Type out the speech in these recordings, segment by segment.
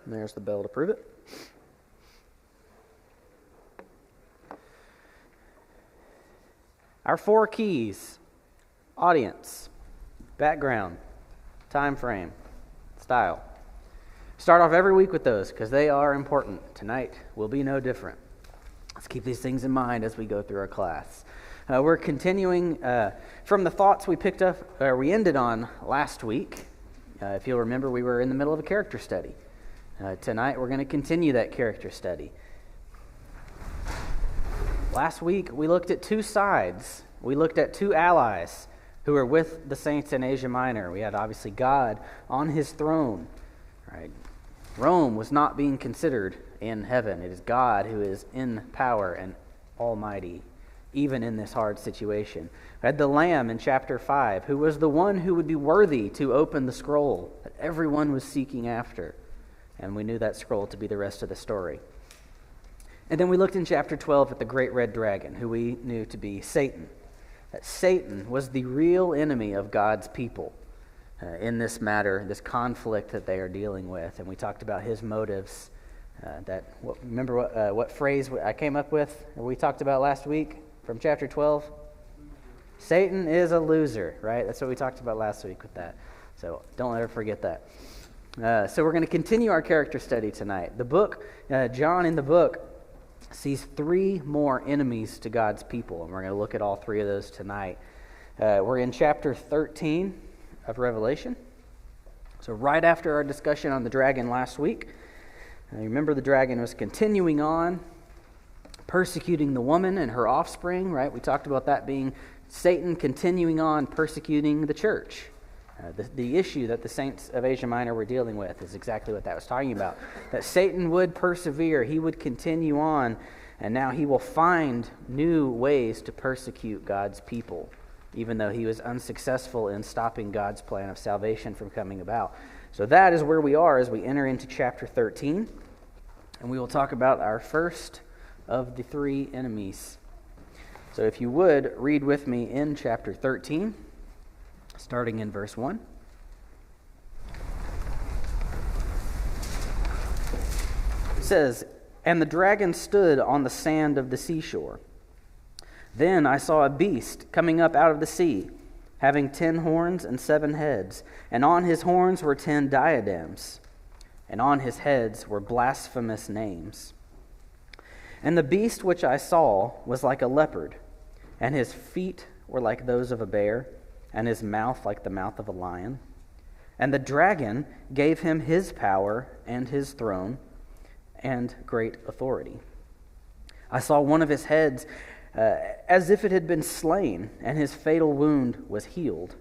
And there's the bell to prove it. Our 4 keys: audience, background, time frame, style. Start off every week with those because they are important. Tonight will be no different. Let's keep these things in mind as we go through our class. We're continuing from the thoughts we picked up, or we ended on last week. If you'll remember, we were in the middle of a character study. Tonight we're going to continue that character study. Last week we looked at 2 sides. We looked at 2 allies who were with the saints in Asia Minor. We had obviously God on his throne. Right? Rome was not being considered in heaven. It is God who is in power and almighty, even in this hard situation. We had the Lamb in chapter 5, who was the one who would be worthy to open the scroll that everyone was seeking after. And we knew that scroll to be the rest of the story. And then we looked in chapter 12 at the great red dragon, who we knew to be Satan. That Satan was the real enemy of God's people in this matter, this conflict that they are dealing with. And we talked about his motives. Remember what phrase I came up with, or we talked about last week from chapter 12? Satan is a loser, right? That's what we talked about last week with that. So don't ever forget that. So we're going to continue our character study tonight. The book, John in the book, sees 3 more enemies to God's people, and we're going to look at all 3 of those tonight. We're in chapter 13 of Revelation. So right after our discussion on the dragon last week, remember the dragon was continuing on, persecuting the woman and her offspring, right? We talked about that being Satan continuing on persecuting the church. The issue that the saints of Asia Minor were dealing with is exactly what that was talking about. That Satan would persevere, he would continue on, and now he will find new ways to persecute God's people, even though he was unsuccessful in stopping God's plan of salvation from coming about. So that is where we are as we enter into chapter 13, and we will talk about our first of the 3 enemies. So if you would, read with me in chapter 13, starting in verse 1. It says, "And the dragon stood on the sand of the seashore. Then I saw a beast coming up out of the sea, having 10 horns and 7 heads, and on his horns were 10 diadems, and on his heads were blasphemous names. And the beast which I saw was like a leopard, and his feet were like those of a bear, and his mouth like the mouth of a lion. And the dragon gave him his power and his throne and great authority. I saw one of his heads as if it had been slain, and his fatal wound was healed.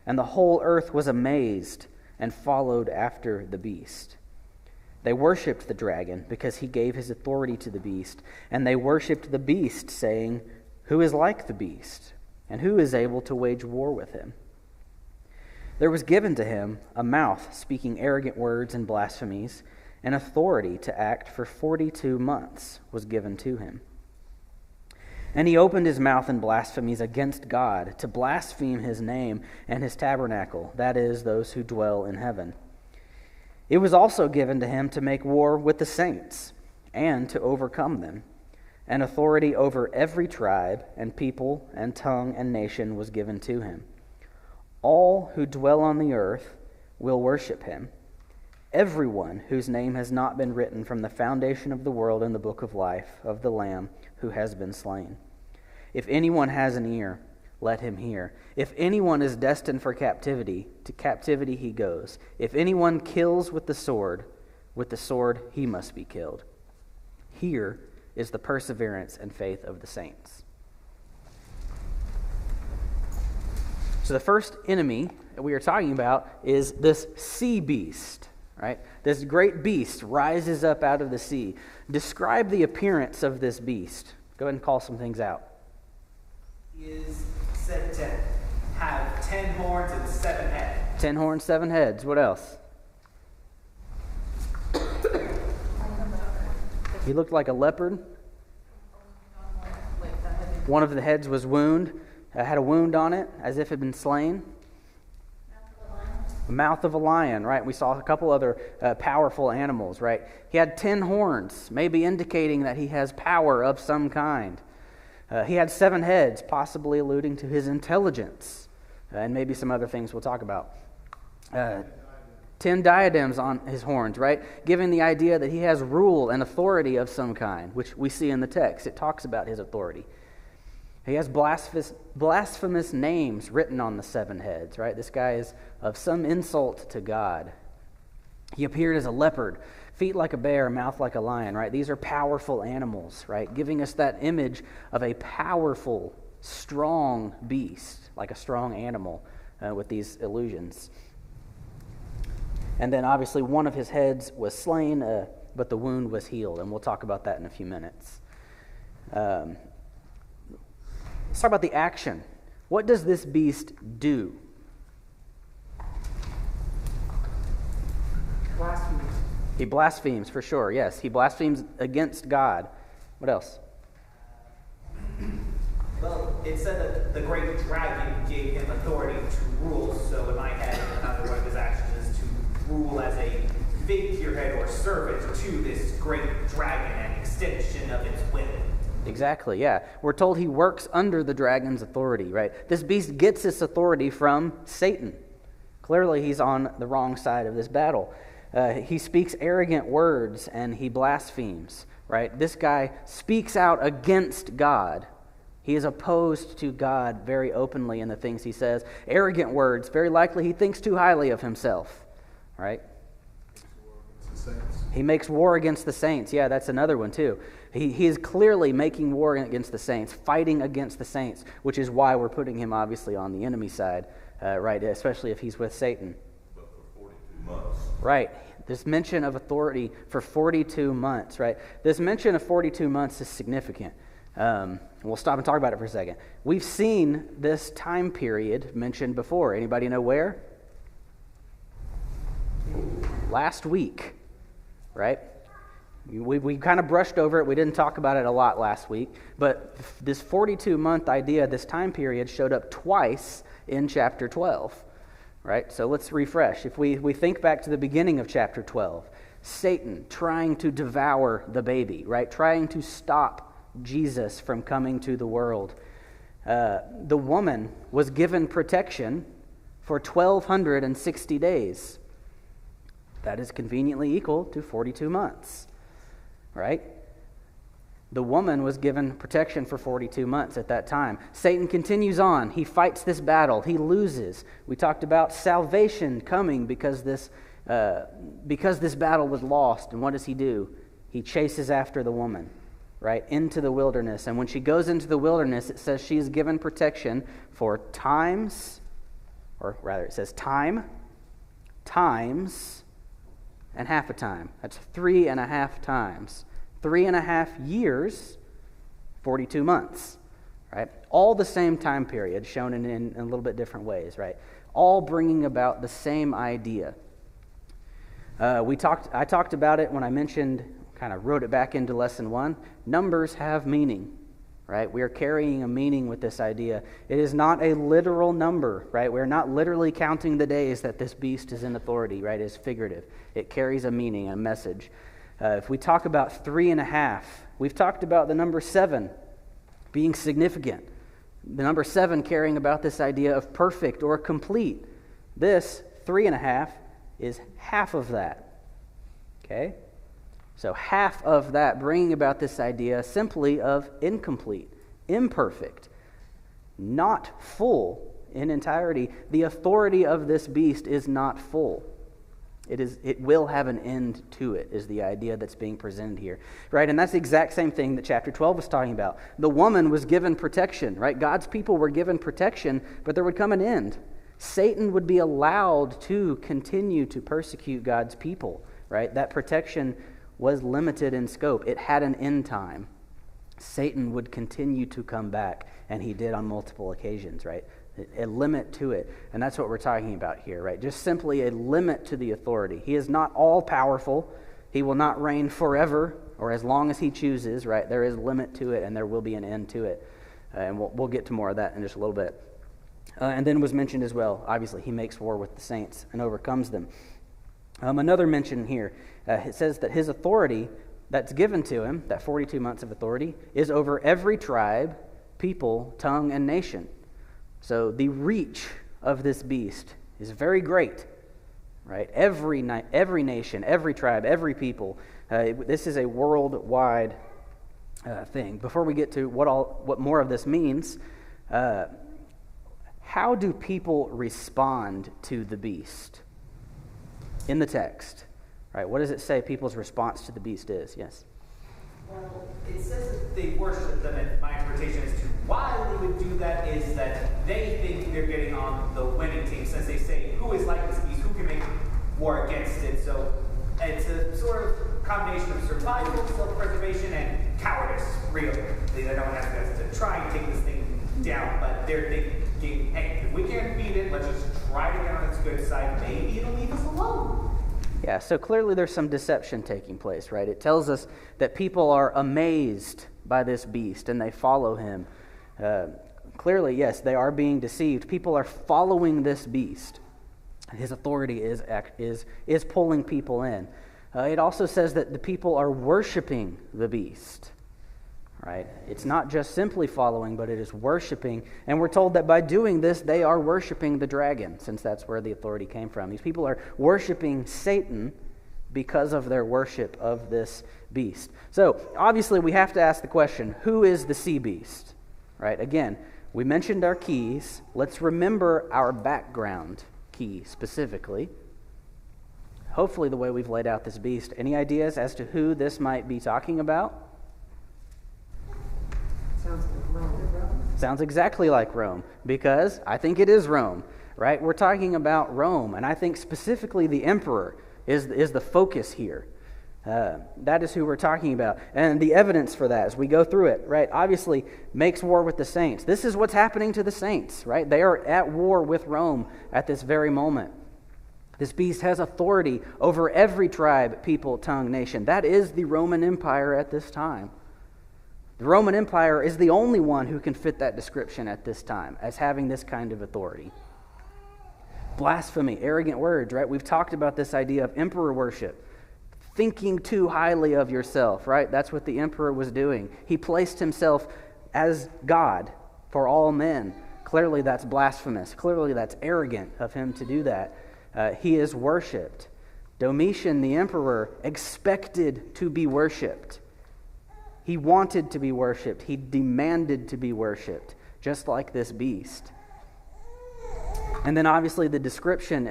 And the whole earth was amazed and followed after the beast. They worshipped the dragon because he gave his authority to the beast, and they worshipped the beast, saying, 'Who is like the beast? And who is able to wage war with him?' There was given to him a mouth speaking arrogant words and blasphemies, and authority to act for 42 months was given to him. And he opened his mouth in blasphemies against God, to blaspheme his name and his tabernacle, that is, those who dwell in heaven. It was also given to him to make war with the saints, and to overcome them. And authority over every tribe and people and tongue and nation was given to him. All who dwell on the earth will worship him, everyone whose name has not been written from the foundation of the world in the book of life of the Lamb who has been slain. If anyone has an ear, let him hear. If anyone is destined for captivity, to captivity he goes. If anyone kills with the sword he must be killed. Here is the perseverance and faith of the saints." So the first enemy that we are talking about is this sea beast, right? This great beast rises up out of the sea. Describe the appearance of this beast. Go ahead and call some things out. He is said to have 10 horns and 7 heads. 10 horns, 7 heads. What else? He looked like a leopard. One of the heads was had a wound on it, as if it had been slain. the mouth of a lion, right? We saw a couple other powerful animals, right? He had 10 horns, maybe indicating that he has power of some kind. He had 7 heads, possibly alluding to his intelligence, and maybe some other things we'll talk about. 10 diadems on his horns, right? Giving the idea that he has rule and authority of some kind, which we see in the text. It talks about his authority. He has blasphemous names written on the 7 heads, right? This guy is of some insult to God. He appeared as a leopard, feet like a bear, mouth like a lion, right? These are powerful animals, right? Giving us that image of a powerful, strong beast, like a strong animal with these illusions. And then obviously one of his heads was slain, but the wound was healed, and we'll talk about that in a few minutes. Let's talk about the action. What does this beast do? Blasphemies. He blasphemes, for sure, yes. He blasphemes against God. What else? Well, it said that the great dragon gave him authority to rule, so in my head, another one of his actions is to rule as a figurehead or servant to this great dragon, an extension of its will. Exactly, yeah. We're told he works under the dragon's authority, right? This beast gets its authority from Satan. Clearly, he's on the wrong side of this battle. He speaks arrogant words and he blasphemes, right? This guy speaks out against God. He is opposed to God very openly in the things he says. Arrogant words, very likely he thinks too highly of himself, right? He makes war against the saints. Yeah, that's another one too. He is clearly making war against the saints, fighting against the saints, which is why we're putting him obviously on the enemy side, right? Especially if he's with Satan. But for 42 months. Right. This mention of authority for 42 months, right? This mention of 42 months is significant. We'll stop and talk about it for a second. We've seen this time period mentioned before. Anybody know where? Last week, right? We kind of brushed over it. We didn't talk about it a lot last week. But this 42-month idea, this time period, showed up twice in chapter 12, right? So let's refresh. If we think back to the beginning of chapter 12, Satan trying to devour the baby, right? Trying to stop Jesus from coming to the world. The woman was given protection for 1,260 days. That is conveniently equal to 42 months, right? The woman was given protection for 42 months at that time. Satan continues on. He fights this battle. He loses. We talked about salvation coming because this battle was lost. And what does he do? He chases after the woman, right, into the wilderness. And when she goes into the wilderness, it says she is given protection for times, or rather it says times, and half a time. That's 3.5 times. 3.5 years, 42 months, right? All the same time period, shown in a little bit different ways, right? All bringing about the same idea. I talked about it when I mentioned, kind of wrote it back into lesson 1. Numbers have meaning, right? We are carrying a meaning with this idea. It is not a literal number, right? We're not literally counting the days that this beast is in authority, right? It's figurative. It carries a meaning, a message. If we talk about 3.5, we've talked about the number 7 being significant. The number 7 carrying about this idea of perfect or complete. This 3.5 is half of that. Okay? So half of that bringing about this idea simply of incomplete, imperfect, not full in entirety. The authority of this beast is not full. It will have an end to it, is the idea that's being presented here, right? And that's the exact same thing that chapter 12 was talking about. The woman was given protection, right? God's people were given protection, but there would come an end. Satan would be allowed to continue to persecute God's people, right? That protection was limited in scope. It had an end time. Satan would continue to come back, and he did on multiple occasions, right? A limit to it. And that's what we're talking about here, right? Just simply a limit to the authority. He is not all-powerful. He will not reign forever or as long as he chooses, right? There is a limit to it, and there will be an end to it. And we'll get to more of that in just a little bit. And then was mentioned as well, obviously, he makes war with the saints and overcomes them. Another mention here, it says that his authority that's given to him, that 42 months of authority, is over every tribe, people, tongue, and nation. So the reach of this beast is very great, right? Every nation, every tribe, every people. This is a worldwide thing. Before we get to what more of this means, how do people respond to the beast in the text? Right? What does it say people's response to the beast is? Yes? Well, it says that they worship them, and my interpretation as to why they would do that is that they think they're getting on the winning team, since they say, who is like this beast, who can make war against it? So it's a sort of combination of survival, self-preservation, and cowardice, really. They don't have to try and take this thing down, but they're thinking, hey, if we can't beat it, let's just try to get on its good side. Maybe it'll leave us alone. Yeah, so clearly there's some deception taking place, right? It tells us that people are amazed by this beast and they follow him. Clearly, yes, they are being deceived. People are following this beast. His authority is pulling people in. It also says that the people are worshiping the beast, right? It's not just simply following, but it is worshiping. And we're told that by doing this, they are worshiping the dragon, since that's where the authority came from. These people are worshiping Satan because of their worship of this beast. So, obviously, we have to ask the question, who is the sea beast? Right? Again, we mentioned our keys. Let's remember our background key specifically. Hopefully, the way we've laid out this beast. Any ideas as to who this might be talking about? Sounds like Rome. Sounds exactly like Rome, because I think it is Rome, right? We're talking about Rome, and I think specifically the emperor is the focus here. That is who we're talking about. And the evidence for that as we go through it, right, obviously makes war with the saints. This is what's happening to the saints, right? They are at war with Rome at this very moment. This beast has authority over every tribe, people, tongue, nation. That is the Roman Empire at this time. The Roman Empire is the only one who can fit that description at this time as having this kind of authority. Blasphemy, arrogant words, right? We've talked about this idea of emperor worship. Thinking too highly of yourself, right? That's what the emperor was doing. He placed himself as God for all men. Clearly that's blasphemous. Clearly that's arrogant of him to do that. He is worshipped. Domitian, the emperor, expected to be worshipped. He wanted to be worshipped. He demanded to be worshipped, just like this beast. And then obviously the description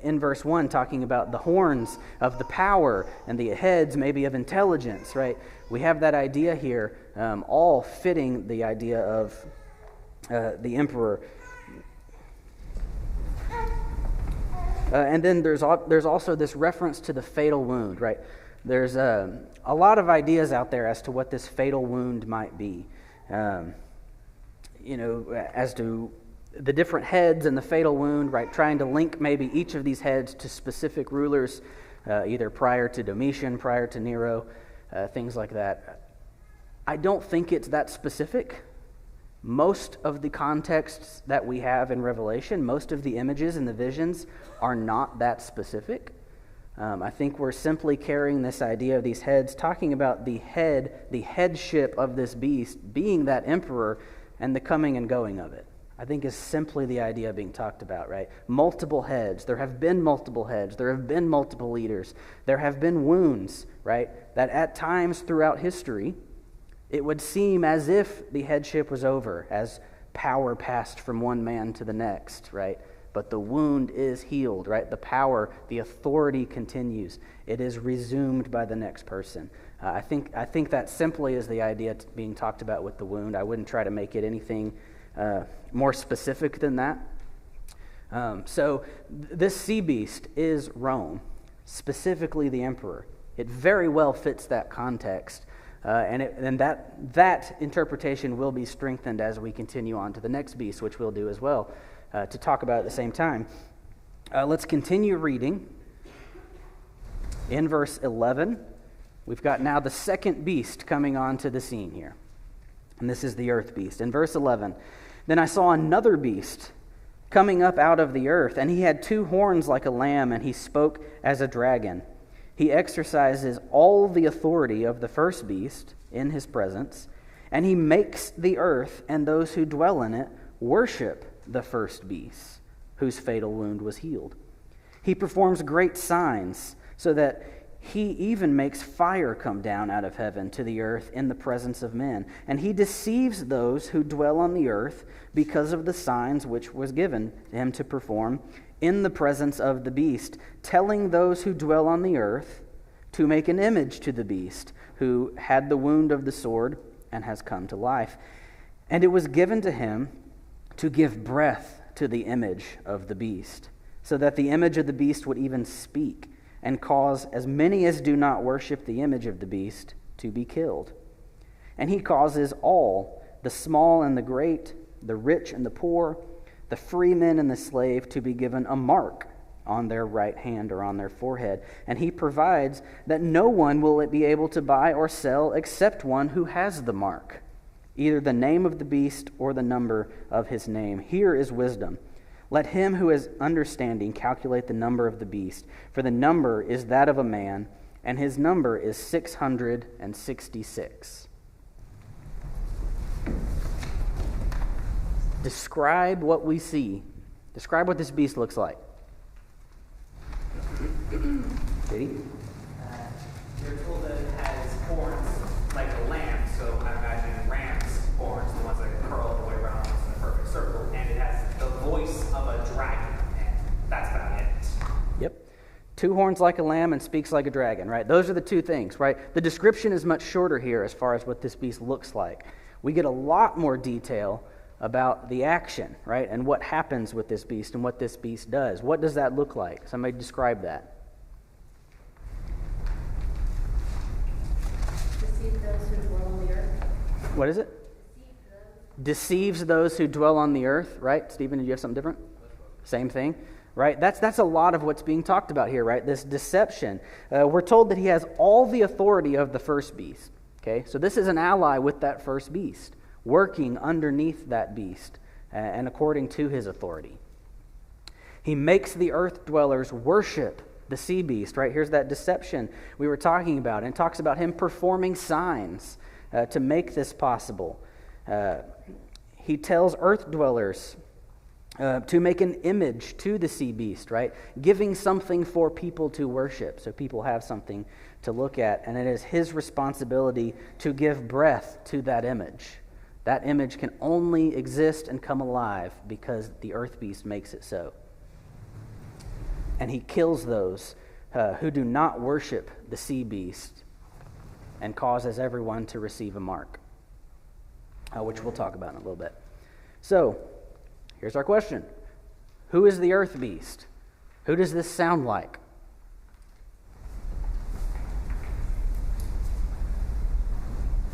in verse 1 talking about the horns of the power and the heads maybe of intelligence, right? We have that idea here, all fitting the idea of the emperor. And then there's also this reference to the fatal wound, right? There's a lot of ideas out there as to what this fatal wound might be. As to the different heads and the fatal wound, right? Trying to link maybe each of these heads to specific rulers, either prior to Domitian, prior to Nero, things like that. I don't think it's that specific. Most of the contexts that we have in Revelation, most of the images and the visions are not that specific. I think we're simply carrying this idea of these heads, talking about the headship of this beast being that emperor and the coming and going of it. I think is simply the idea being talked about, right? Multiple heads. There have been multiple heads. There have been multiple leaders. There have been wounds, right? That at times throughout history, it would seem as if the headship was over, as power passed from one man to the next, right? But the wound is healed, right? The power, the authority continues. It is resumed by the next person. I think that simply is the idea being talked about with the wound. I wouldn't try to make it anything more specific than that. So this sea beast is Rome, specifically the emperor. It very well fits that context. And that interpretation will be strengthened as we continue on to the next beast, which we'll do as well, to talk about at the same time. Let's continue reading. In verse 11, we've got now the second beast coming onto the scene here. And this is the earth beast. In verse 11, then I saw another beast coming up out of the earth. And he had 2 horns like a lamb, and he spoke as a dragon. He exercises all the authority of the first beast in his presence, and he makes the earth and those who dwell in it worship the first beast, whose fatal wound was healed. He performs great signs, so that he even makes fire come down out of heaven to the earth in the presence of men. And he deceives those who dwell on the earth because of the signs which was given him to perform in the presence of the beast, telling those who dwell on the earth to make an image to the beast, who had the wound of the sword and has come to life. And it was given to him to give breath to the image of the beast, so that the image of the beast would even speak, and cause as many as do not worship the image of the beast to be killed. And he causes all, the small and the great, the rich and the poor, the free man and the slave, to be given a mark on their right hand or on their forehead. And he provides that no one will be able to buy or sell except one who has the mark, either the name of the beast or the number of his name. Here is wisdom. Let him who has understanding calculate the number of the beast, for the number is that of a man, and his number is 666. Describe what we see. Describe what this beast looks like. Katie? You're told that it has horns like a lamb, so I imagine ram's horns, the ones that curl all the way around in a perfect circle, and it has the voice of a dragon, and that's about it. Yep. 2 horns like a lamb and speaks like a dragon, right? Those are the 2 things, right? The description is much shorter here as far as what this beast looks like. We get a lot more detail about the action, right? And what happens with this beast and what this beast does. What does that look like? Somebody describe that. Deceive those who dwell on the earth. What is it? Deceives those who dwell on the earth, right? Stephen, did you have something different? Same thing, right? That's a lot of what's being talked about here, right? This deception. We're told that he has all the authority of the first beast, okay? So this is an ally with that first beast, working underneath that beast and according to his authority. He makes the earth dwellers worship the sea beast, right? Here's that deception we were talking about. And it talks about him performing signs to make this possible. He tells earth dwellers to make an image to the sea beast, right? Giving something for people to worship, so people have something to look at. And it is his responsibility to give breath to that image. That image can only exist and come alive because the earth beast makes it so. And he kills those who do not worship the sea beast and causes everyone to receive a mark, which we'll talk about in a little bit. So, here's our question. Who is the earth beast? Who does this sound like?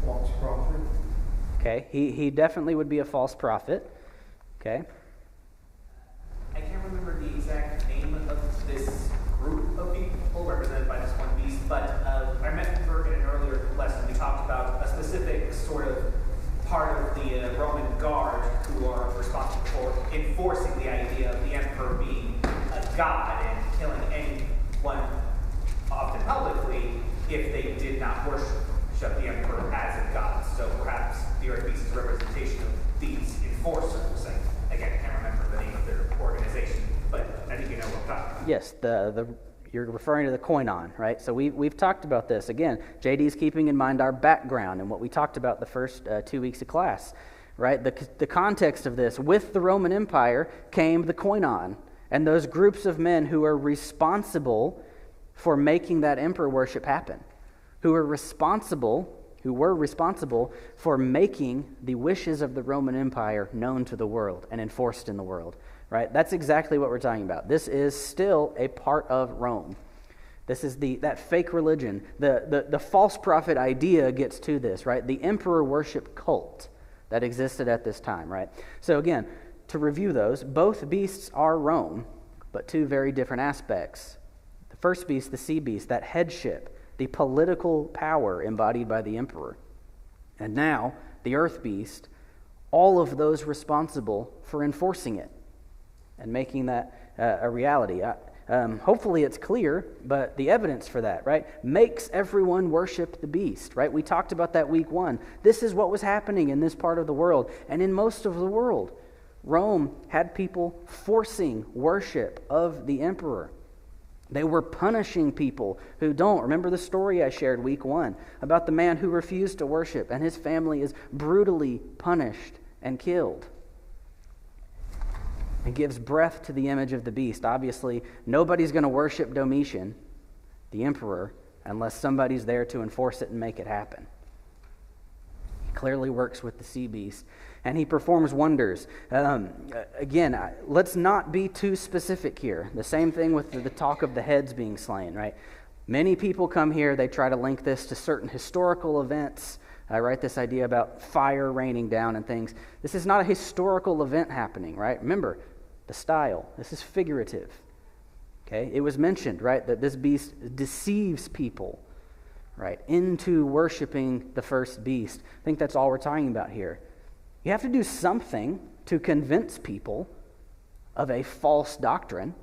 False prophet. Okay, he definitely would be a false prophet. Okay. I can't remember the exact name of this group of people represented by this one beast, but I remember in an earlier lesson we talked about a specific sort of part of the Roman guard who are responsible for enforcing the idea of the emperor being a god and killing anyone, often publicly, if they did not worship the emperor as a god. So perhaps the earth beast is a representation of these enforcers. Again, I can't remember the name of their organization, but I think you know what I'm talking about. Yes, you're referring to the koinon, right? So we've talked about this. Again, JD's keeping in mind our background and what we talked about the first 2 weeks of class, right? The context of this, with the Roman Empire came the koinon, and those groups of men who are responsible for making that emperor worship happen, who were responsible for making the wishes of the Roman Empire known to the world and enforced in the world, right? That's exactly what we're talking about. This is still a part of Rome. This is that fake religion. The false prophet idea gets to this, right? The emperor worship cult that existed at this time, right? So again, to review those, both beasts are Rome, but 2 very different aspects. The first beast, the sea beast, that headship, the political power embodied by the emperor. And now, the earth beast, all of those responsible for enforcing it and making that a reality. Hopefully it's clear, but the evidence for that, right, makes everyone worship the beast, right? We talked about that week 1. This is what was happening in this part of the world and in most of the world. Rome had people forcing worship of the emperor. They were punishing people who don't. Remember the story I shared week 1 about the man who refused to worship, and his family is brutally punished and killed. It gives breath to the image of the beast. Obviously, nobody's going to worship Domitian, the emperor, unless somebody's there to enforce it and make it happen. He clearly works with the sea beast, and he performs wonders. Again, let's not be too specific here. The same thing with the talk of the heads being slain, right? Many people come here, they try to link this to certain historical events, right? This idea about fire raining down and things. This is not a historical event happening, right? Remember, the style. This is figurative. Okay? It was mentioned, right, that this beast deceives people, right, into worshiping the first beast. I think that's all we're talking about here. You have to do something to convince people of a false doctrine.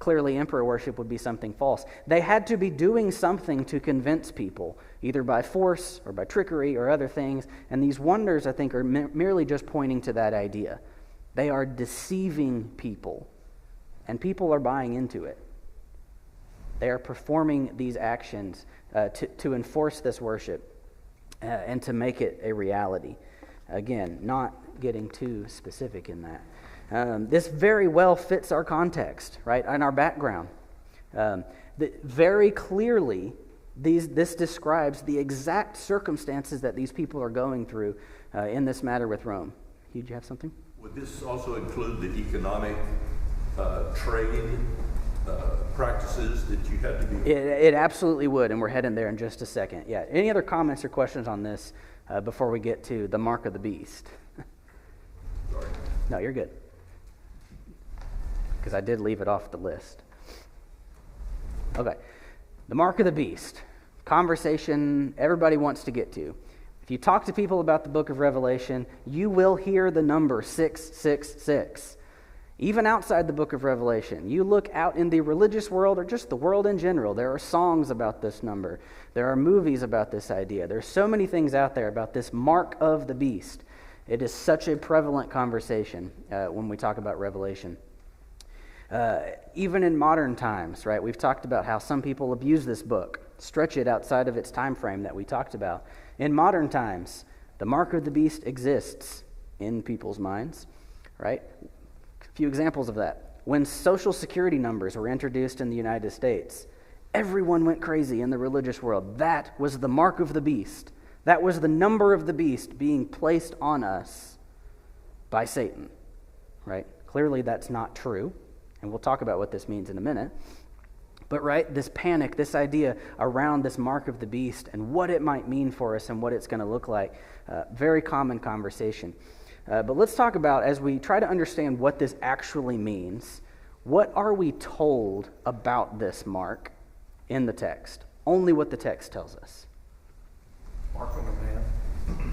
Clearly, emperor worship would be something false. They had to be doing something to convince people, either by force or by trickery or other things. And these wonders, I think, are merely just pointing to that idea. They are deceiving people, and people are buying into it. They are performing these actions to enforce this worship and to make it a reality. Again, not getting too specific in that. This very well fits our context, right, and our background. Very clearly, this describes the exact circumstances that these people are going through in this matter with Rome. Hugh, do you have something? Would this also include the economic trade practices that you had to be? It absolutely would, and we're heading there in just a second. Yeah. Any other comments or questions on this before we get to the mark of the beast? Sorry. No, you're good. Because I did leave it off the list. Okay. The mark of the beast. Conversation everybody wants to get to. If you talk to people about the book of Revelation, you will hear the number 666. Even outside the book of Revelation, you look out in the religious world or just the world in general, there are songs about this number. There are movies about this idea. There's so many things out there about this mark of the beast. It is such a prevalent conversation when we talk about Revelation. Even in modern times, right? We've talked about how some people abuse this book, stretch it outside of its time frame that we talked about. In modern times, the mark of the beast exists in people's minds, right? A few examples of that. When Social Security numbers were introduced in the United States, everyone went crazy in the religious world. That was the mark of the beast. That was the number of the beast being placed on us by Satan, right? Clearly that's not true, and we'll talk about what this means in a minute. But right, this panic, this idea around this mark of the beast and what it might mean for us and what it's going to look like, very common conversation. But let's talk about, as we try to understand what this actually means, what are we told about this mark in the text? Only what the text tells us. Mark of a man.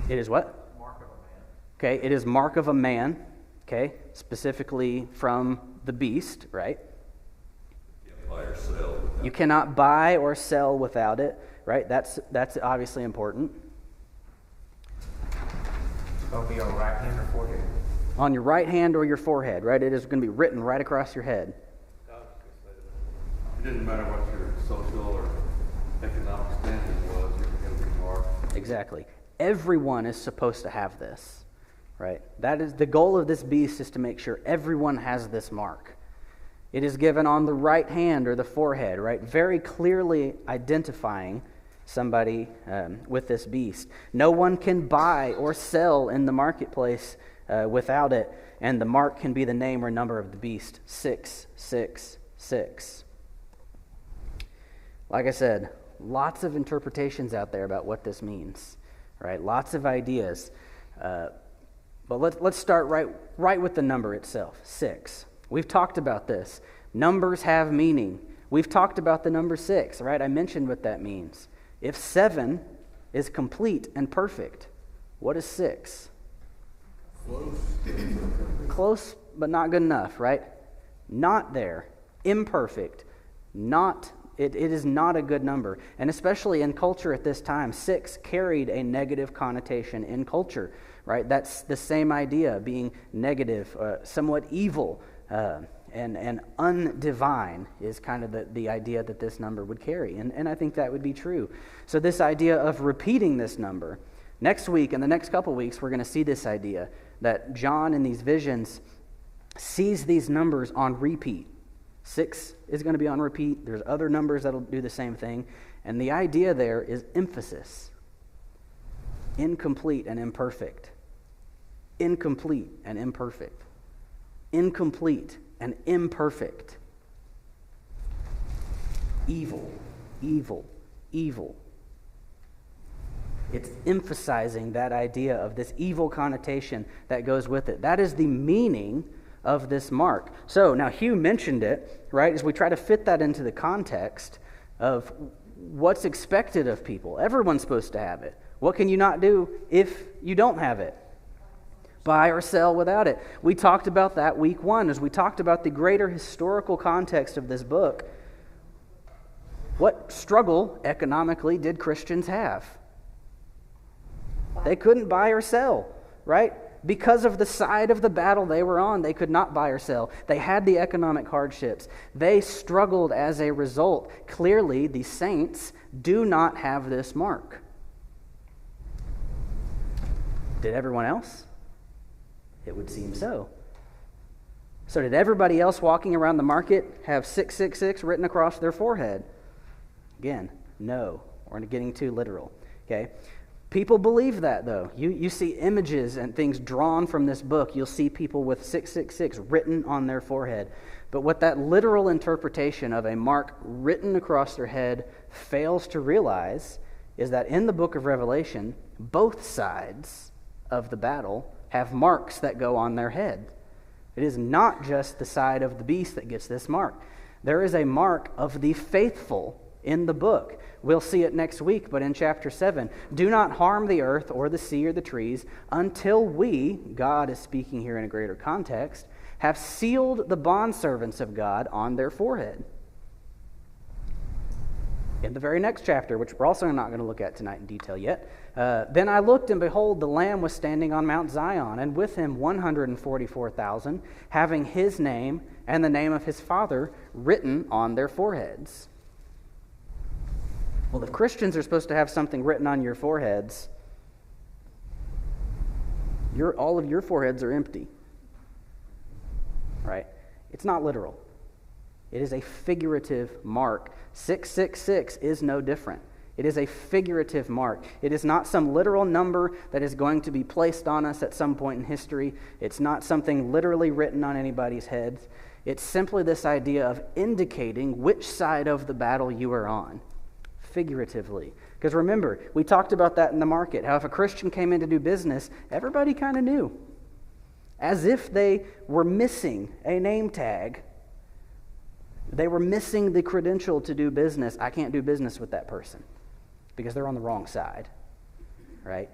It is what? Mark of a man. Okay, it is mark of a man, okay, specifically from the beast, right? Buy or sell. You cannot buy or sell without it, right? That's obviously important. It's going to be on right hand or forehead. On your right hand or your forehead, right? It is going to be written right across your head. It didn't matter what your social or economic standing was, you're going to be marked. Exactly. Everyone is supposed to have this, right? That is the goal of this beast, is to make sure everyone has this mark. It is given on the right hand or the forehead, right? Very clearly identifying somebody with this beast. No one can buy or sell in the marketplace without it, and the mark can be the name or number of the beast, 666. Like I said, lots of interpretations out there about what this means, right? Lots of ideas. But let's start right with the number itself, 6. We've talked about this. Numbers have meaning. We've talked about the number 6, right? I mentioned what that means. If 7 is complete and perfect, what is 6? Close. Close but not good enough, right? Not there. Imperfect. It is not a good number. And especially in culture at this time, 6 carried a negative connotation in culture, right? That's the same idea, being negative, somewhat evil, and undivine is kind of the idea that this number would carry. And I think that would be true. So this idea of repeating this number, next week and the next couple weeks, we're going to see this idea that John in these visions sees these numbers on repeat. 6 is going to be on repeat. There's other numbers that'll do the same thing. And the idea there is emphasis. Incomplete and imperfect. Incomplete and imperfect. Incomplete and imperfect. Evil, evil, evil. It's emphasizing that idea of this evil connotation that goes with it. That is the meaning of this mark. So now Hugh mentioned it, right, as we try to fit that into the context of what's expected of people. Everyone's supposed to have it. What can you not do if you don't have it? Buy or sell without it. We talked about that week 1 as we talked about the greater historical context of this book. What struggle economically did Christians have? They couldn't buy or sell, right? Because of the side of the battle they were on, they could not buy or sell. They had the economic hardships. They struggled as a result. Clearly, the saints do not have this mark. Did everyone else? It would seem so. So did everybody else walking around the market have 666 written across their forehead? Again, no. We're getting too literal. Okay? People believe that, though. You see images and things drawn from this book. You'll see people with 666 written on their forehead. But what that literal interpretation of a mark written across their head fails to realize is that in the book of Revelation, both sides of the battle have marks that go on their head. It is not just the side of the beast that gets this mark. There is a mark of the faithful in the book. We'll see it next week, but in chapter 7, do not harm the earth or the sea or the trees until we, God is speaking here in a greater context, have sealed the bondservants of God on their forehead. In the very next chapter, which we're also not going to look at tonight in detail yet, then I looked, and behold, the Lamb was standing on Mount Zion, and with him 144,000, having his name and the name of his Father written on their foreheads. Well, if Christians are supposed to have something written on your foreheads, all of your foreheads are empty. Right? It's not literal. It is a figurative mark. 666 is no different. It is a figurative mark. It is not some literal number that is going to be placed on us at some point in history. It's not something literally written on anybody's heads. It's simply this idea of indicating which side of the battle you are on, figuratively. Because remember, we talked about that in the market, how if a Christian came in to do business, everybody kind of knew. As if they were missing a name tag. They were missing the credential to do business. I can't do business with that person because they're on the wrong side, right?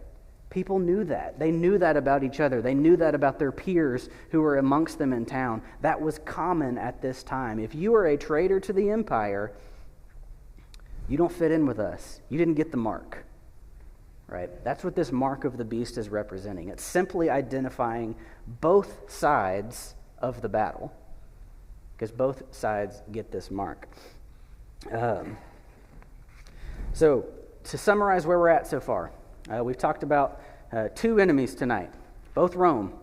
People knew that. They knew that about each other. They knew that about their peers who were amongst them in town. That was common at this time. If you were a traitor to the empire, you don't fit in with us. You didn't get the mark, right? That's what this mark of the beast is representing. It's simply identifying both sides of the battle, because both sides get this mark. So, to summarize where we're at so far, we've talked about 2 enemies tonight, both Rome,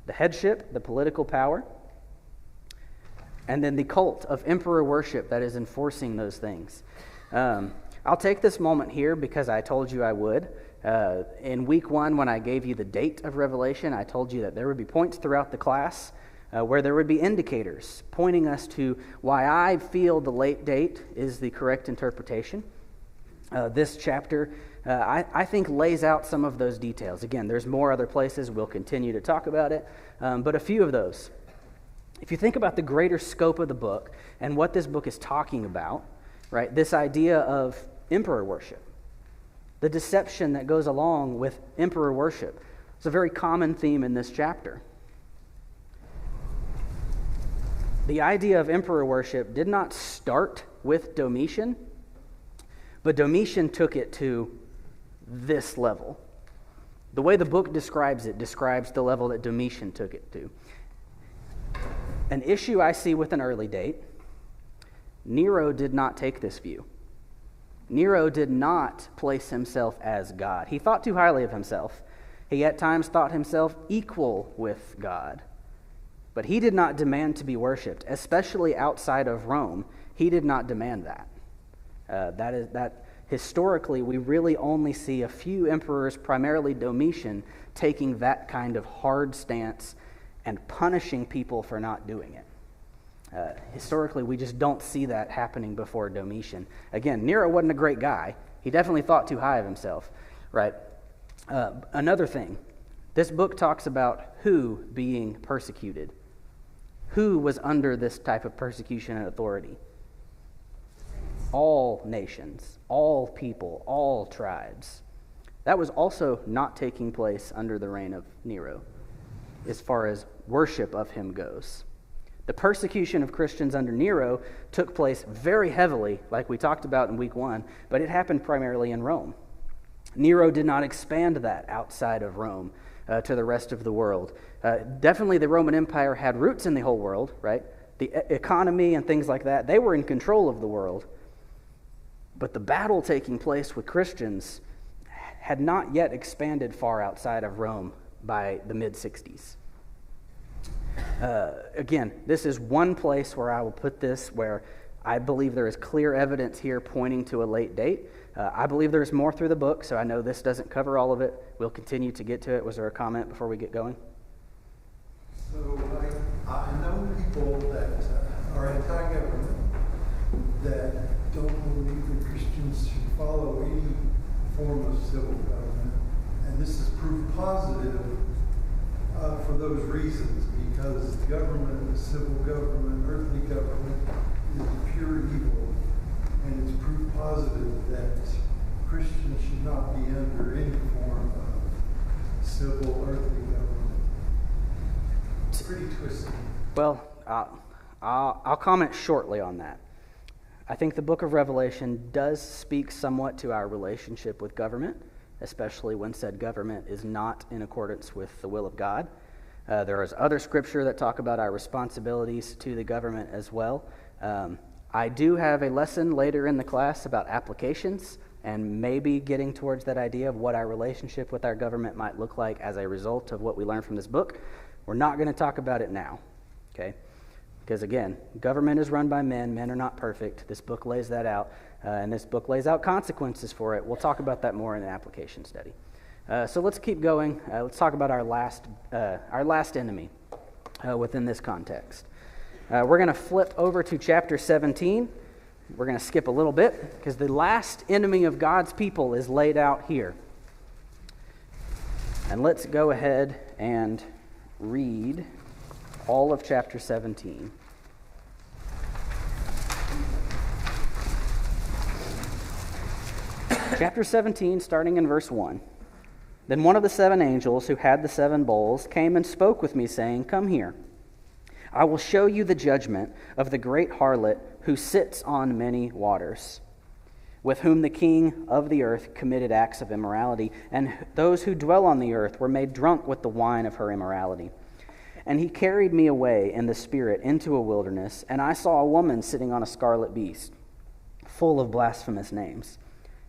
the headship, the political power, and then the cult of emperor worship that is enforcing those things. I'll take this moment here because I told you I would. In week 1, when I gave you the date of Revelation, I told you that there would be points throughout the class where there would be indicators pointing us to why I feel the late date is the correct interpretation. This chapter, I think, lays out some of those details. Again, there's more other places. We'll continue to talk about it, but a few of those. If you think about the greater scope of the book and what this book is talking about, right, this idea of emperor worship, the deception that goes along with emperor worship, it's a very common theme in this chapter. The idea of emperor worship did not start with Domitian, but Domitian took it to this level. The way the book describes it describes the level that Domitian took it to. An issue I see with an early date, Nero did not take this view. Nero did not place himself as God. He thought too highly of himself. He at times thought himself equal with God. But he did not demand to be worshipped, especially outside of Rome. He did not demand that. That historically, we really only see a few emperors, primarily Domitian, taking that kind of hard stance and punishing people for not doing it. Historically, we just don't see that happening before Domitian. Again, Nero wasn't a great guy. He definitely thought too high of himself, right? Another thing, this book talks about who being persecuted. Who was under this type of persecution and authority? All nations, all people, all tribes. That was also not taking place under the reign of Nero, as far as worship of him goes. The persecution of Christians under Nero took place very heavily, like we talked about in week 1, but it happened primarily in Rome. Nero did not expand that outside of Rome to the rest of the world. Definitely the Roman Empire had roots in the whole world, right? The economy and things like that, they were in control of the world. But the battle taking place with Christians had not yet expanded far outside of Rome by the mid-60s. Again, this is one place where I will put this, where I believe there is clear evidence here pointing to a late date. I believe there's more through the book, so I know this doesn't cover all of it. We'll continue to get to it. Was there a comment before we get going? So I know people that are anti-government that don't believe that Christians should follow any form of civil government. And this is proof positive for those reasons, because government, civil government, earthly government is pure evil. And it's proof positive that Christians should not be under any form of civil earthly government. It's pretty twisted. Well, I'll comment shortly on that. I think the book of Revelation does speak somewhat to our relationship with government, especially when said government is not in accordance with the will of God. There is other scripture that talk about our responsibilities to the government as well. I do have a lesson later in the class about applications and maybe getting towards that idea of what our relationship with our government might look like as a result of what we learn from this book. We're not going to talk about it now, okay? Because again, government is run by men. Men are not perfect. This book lays that out, and this book lays out consequences for it. We'll talk about that more in an application study. So let's keep going. Let's talk about our last enemy within this context. We're going to flip over to chapter 17. We're going to skip a little bit because the last enemy of God's people is laid out here. And let's go ahead and read all of chapter 17. Chapter 17, starting in verse 1. Then one of the 7 angels who had the 7 bowls came and spoke with me, saying, "Come here. I will show you the judgment of the great harlot who sits on many waters, with whom the king of the earth committed acts of immorality, and those who dwell on the earth were made drunk with the wine of her immorality. And he carried me away in the spirit into a wilderness, and I saw a woman sitting on a scarlet beast, full of blasphemous names.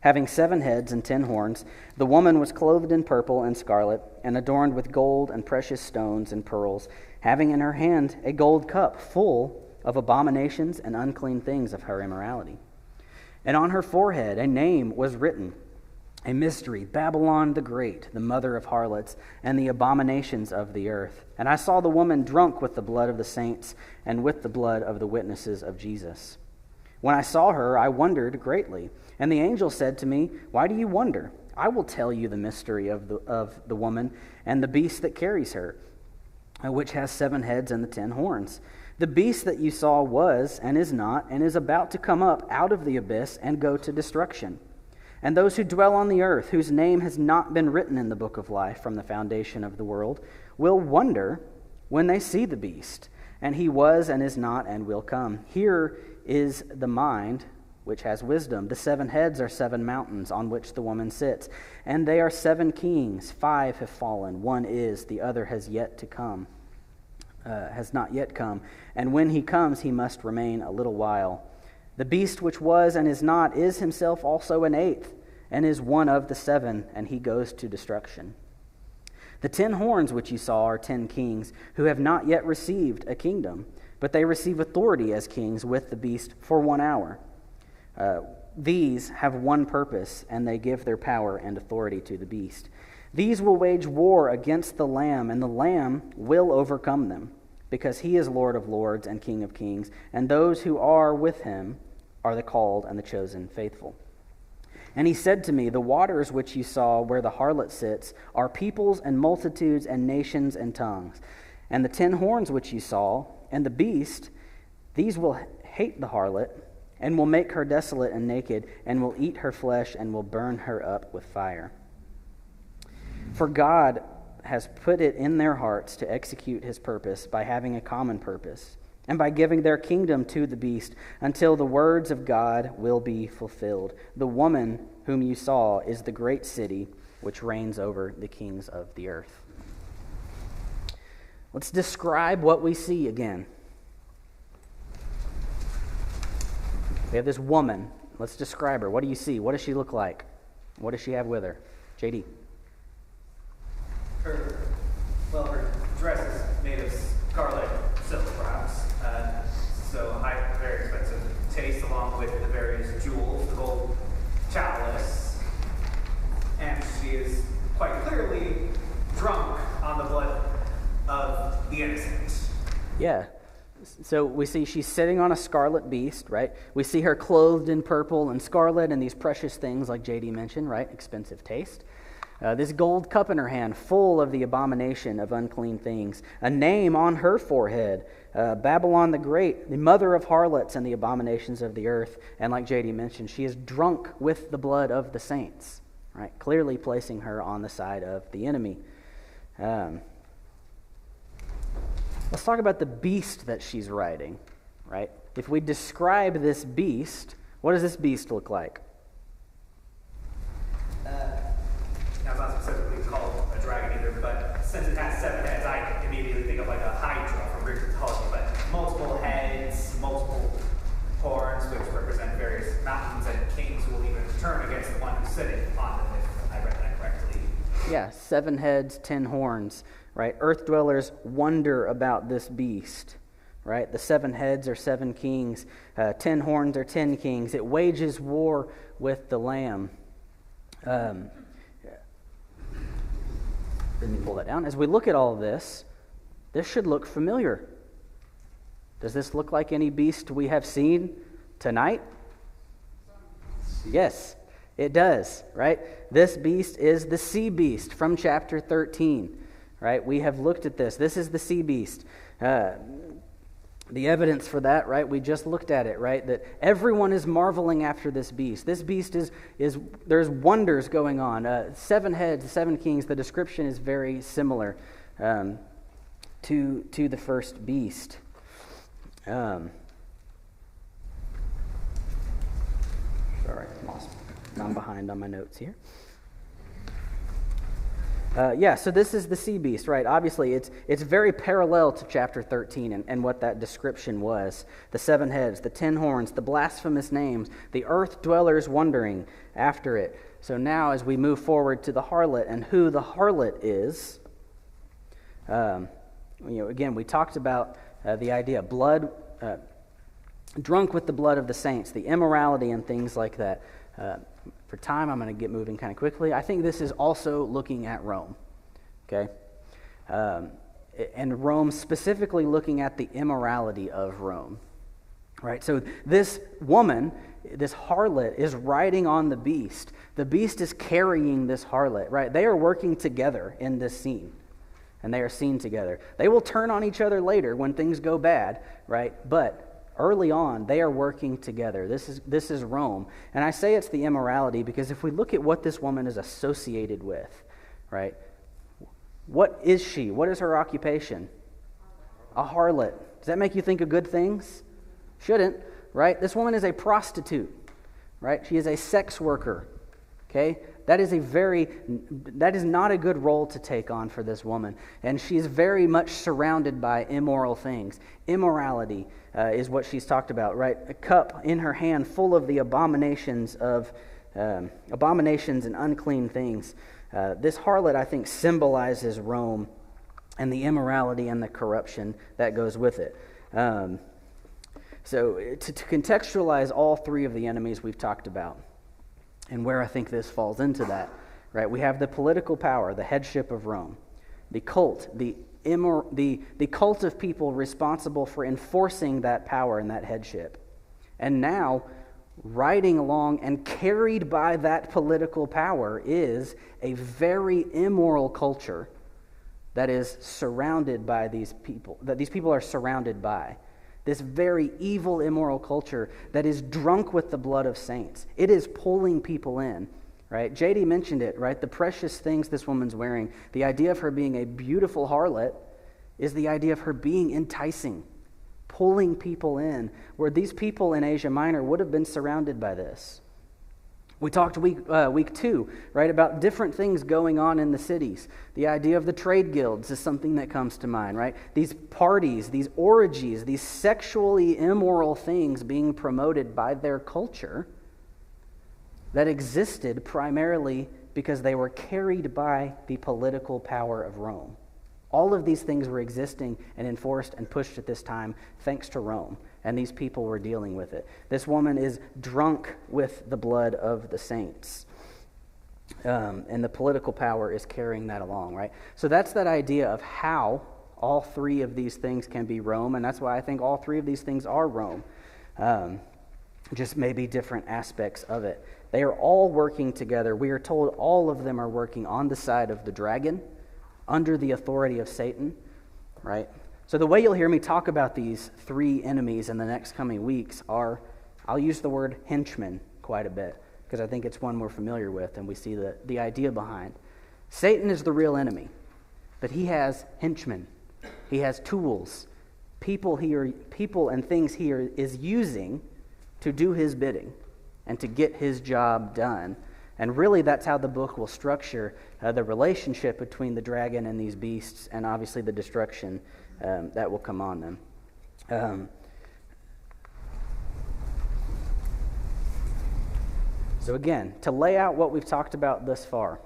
Having 7 heads and 10 horns, the woman was clothed in purple and scarlet, and adorned with gold and precious stones and pearls, having in her hand a gold cup full of abominations and unclean things of her immorality. And on her forehead a name was written, a mystery, Babylon the Great, the mother of harlots, and the abominations of the earth. And I saw the woman drunk with the blood of the saints, and with the blood of the witnesses of Jesus. When I saw her, I wondered greatly. And the angel said to me, "Why do you wonder? I will tell you the mystery of the woman and the beast that carries her, which has 7 heads and the 10 horns. The beast that you saw was and is not, and is about to come up out of the abyss and go to destruction. And those who dwell on the earth, whose name has not been written in the book of life from the foundation of the world, will wonder when they see the beast and he was and is not and will come. Here is the mind which has wisdom. The 7 heads are 7 mountains on which the woman sits, and they are 7 kings. 5 have fallen, one is, the other has yet to come, has not yet come. And when he comes, he must remain a little while. The beast which was and is not is himself also an 8th, and is one of the 7, and he goes to destruction. The 10 horns which you saw are 10 kings, who have not yet received a kingdom, but they receive authority as kings with the beast for 1 hour. These have one purpose, and they give their power and authority to the beast. These will wage war against the Lamb, and the Lamb will overcome them, because he is Lord of lords and King of kings, and those who are with him are the called and the chosen faithful. And he said to me, the waters which you saw where the harlot sits are peoples and multitudes and nations and tongues. And the 10 horns which you saw, and the beast, these will hate the harlot, and will make her desolate and naked, and will eat her flesh, and will burn her up with fire. For God has put it in their hearts to execute his purpose by having a common purpose, and by giving their kingdom to the beast, until the words of God will be fulfilled. The woman whom you saw is the great city which reigns over the kings of the earth. Let's describe what we see again. We have this woman. Let's describe her. What do you see? What does she look like? What does she have with her? JD. Her dress is made of scarlet silk, perhaps. So high, very expensive taste, along with the various jewels, the gold chalice. And she is quite clearly drunk on the blood of the innocent. Yeah. So we see she's sitting on a scarlet beast, right? We see her clothed in purple and scarlet and these precious things like JD mentioned, right? Expensive taste. This gold cup in her hand, full of the abomination of unclean things. A name on her forehead, Babylon the Great, the mother of harlots and the abominations of the earth. And like JD mentioned, she is drunk with the blood of the saints, right? Clearly placing her on the side of the enemy. Let's talk about the beast that she's riding, right? If we describe this beast, what does this beast look like? Now, it's not specifically called a dragon either, but since it has 7 heads, I immediately think of like a hydra from Greek mythology, but multiple heads, multiple horns, which represent various mountains and kings who will even turn against the one who's sitting on them, if I read that correctly. Yeah, 7 heads, 10 horns, right? Earth dwellers wonder about this beast, right? The 7 heads are 7 kings, 10 horns are 10 kings. It wages war with the Lamb. Let me pull that down. As we look at all of this, this should look familiar. Does this look like any beast we have seen tonight? Yes, it does, right? This beast is the sea beast from chapter 13, right? We have looked at this. This is the sea beast. The evidence for that, right? We just looked at it, right? That everyone is marveling after this beast. This beast is there's wonders going on. 7 heads, 7 kings. The description is very similar to the first beast. Sorry, I'm behind on my notes here. So this is the sea beast, right? Obviously, it's very parallel to chapter 13 and what that description was. The 7 heads, the 10 horns, the blasphemous names, the earth dwellers wondering after it. So now as we move forward to the harlot and who the harlot is, again, we talked about the idea of blood, drunk with the blood of the saints, the immorality and things like that. For time, I'm going to get moving kind of quickly. I think this is also looking at Rome, okay? And Rome specifically looking at the immorality of Rome, right? So this woman, this harlot, is riding on the beast. The beast is carrying this harlot, right? They are working together in this scene, and they are seen together. They will turn on each other later when things go bad, right? But early on, they are working together. This is Rome. And I say it's the immorality because if we look at what this woman is associated with, right? What is she? What is her occupation? A harlot. Does that make you think of good things? Shouldn't, right? This woman is a prostitute, right? She is a sex worker, okay? That is not a good role to take on for this woman. And she's very much surrounded by immoral things. Immorality is what she's talked about, right? A cup in her hand full of the abominations and unclean things. This harlot, I think, symbolizes Rome and the immorality and the corruption that goes with it. So to contextualize all three of the enemies we've talked about, and where I think this falls into that, right? We have the political power, the headship of Rome, the cult, the cult of people responsible for enforcing that power and that headship. And now, riding along and carried by that political power is a very immoral culture that is surrounded by these people, that these people are surrounded by. This very evil, immoral culture that is drunk with the blood of saints. It is pulling people in, right? JD mentioned it, right? The precious things this woman's wearing. The idea of her being a beautiful harlot is the idea of her being enticing, pulling people in, where these people in Asia Minor would have been surrounded by this. We talked week 2, right, about different things going on in the cities. The idea of the trade guilds is something that comes to mind, right? These parties, these orgies, these sexually immoral things being promoted by their culture that existed primarily because they were carried by the political power of Rome. All of these things were existing and enforced and pushed at this time thanks to Rome. And these people were dealing with it. This woman is drunk with the blood of the saints. And the political power is carrying that along, right? So that's that idea of how all three of these things can be Rome, and that's why I think all three of these things are Rome. Just maybe different aspects of it. They are all working together. We are told all of them are working on the side of the dragon, under the authority of Satan, right? So the way you'll hear me talk about these three enemies in the next coming weeks are, I'll use the word henchmen quite a bit, because I think it's one we're familiar with and we see the idea behind. Satan is the real enemy, but he has henchmen. He has tools, people and things he is using to do his bidding and to get his job done. And really that's how the book will structure the relationship between the dragon and these beasts, and obviously the destruction that will come on them. So again, to lay out what we've talked about thus far,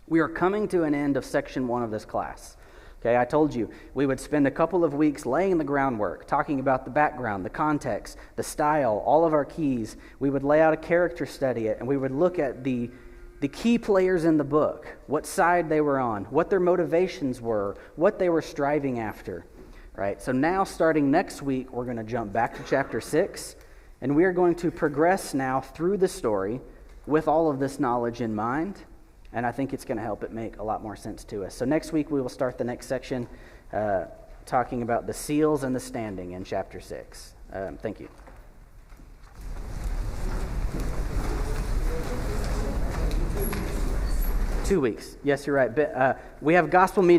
we are coming to an end of section 1 of this class. Okay, I told you we would spend a couple of weeks laying the groundwork, talking about the background, the context, the style, all of our keys. We would lay out a character study, and we would look at the key players in the book, what side they were on, what their motivations were, what they were striving after, right? So now, starting next week, we're going to jump back to chapter 6, and we are going to progress now through the story with all of this knowledge in mind, and I think it's going to help it make a lot more sense to us. So next week, we will start the next section talking about the seals and the standing in chapter 6. Thank you. Two weeks. Yes, you're right. We have gospel meetings.